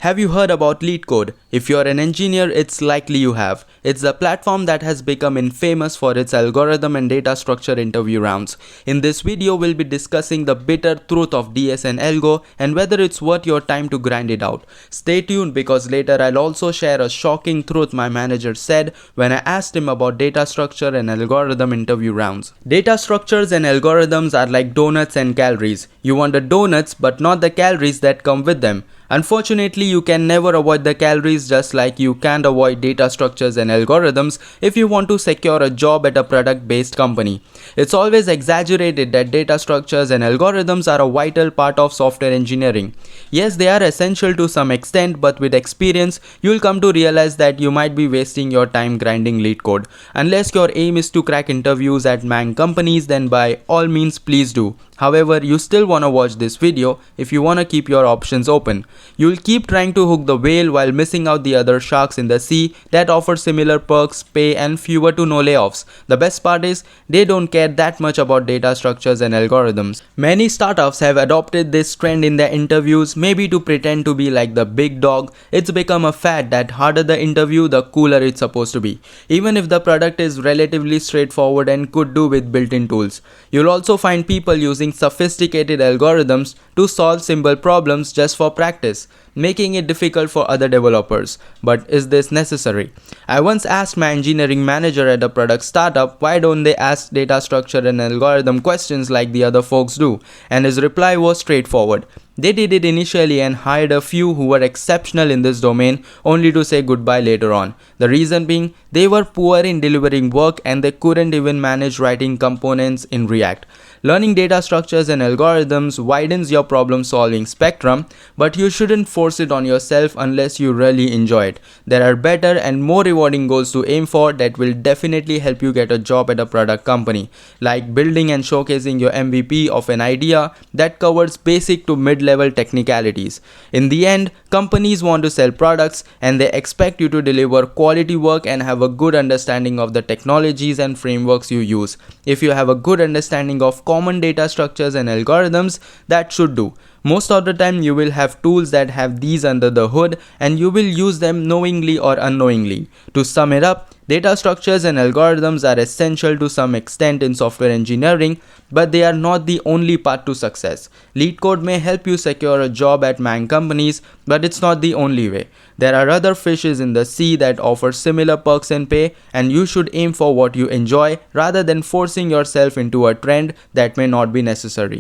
Have you heard about Leetcode? If you're an engineer, it's likely you have. It's the platform that has become infamous for its algorithm and data structure interview rounds. In this video, we'll be discussing the bitter truth of DS and algo and whether it's worth your time to grind it out. Stay tuned because later I'll also share a shocking truth my manager said when I asked him about data structure and algorithm interview rounds. Data structures and algorithms are like donuts and calories. You want the donuts but not the calories that come with them. Unfortunately, you can never avoid the calories just like you can't avoid data structures and algorithms if you want to secure a job at a product-based company. It's always exaggerated that data structures and algorithms are a vital part of software engineering. Yes, they are essential to some extent, but with experience, you'll come to realize that you might be wasting your time grinding Leetcode. Unless your aim is to crack interviews at MANG companies, then by all means please do. However, you still wanna watch this video if you wanna keep your options open. You'll keep trying to hook the whale while missing out the other sharks in the sea that offer similar perks, pay and fewer to no layoffs. The best part is, they don't care that much about data structures and algorithms. Many startups have adopted this trend in their interviews, maybe to pretend to be like the big dog. It's become a fad that harder the interview, the cooler it's supposed to be. Even if the product is relatively straightforward and could do with built-in tools. You'll also find people using sophisticated algorithms to solve simple problems just for practice, making it difficult for other developers. But is this necessary? I once asked my engineering manager at a product startup why don't they ask data structure and algorithm questions like the other folks do, and his reply was straightforward. They did it initially and hired a few who were exceptional in this domain only to say goodbye later on. The reason being, they were poor in delivering work and they couldn't even manage writing components in React. Learning data structures and algorithms widens your problem solving spectrum, but you shouldn't force it on yourself unless you really enjoy it. There are better and more rewarding goals to aim for that will definitely help you get a job at a product company, like building and showcasing your MVP of an idea that covers basic to mid-level technicalities. In the end, companies want to sell products and they expect you to deliver quality work and have a good understanding of the technologies and frameworks you use. If you have a good understanding of common data structures and algorithms, that should do. Most of the time you will have tools that have these under the hood and you will use them knowingly or unknowingly. To sum it up, data structures and algorithms are essential to some extent in software engineering, but they are not the only path to success. Leetcode may help you secure a job at MANG companies, but it's not the only way. There are other fishes in the sea that offer similar perks and pay, and you should aim for what you enjoy rather than forcing yourself into a trend that may not be necessary.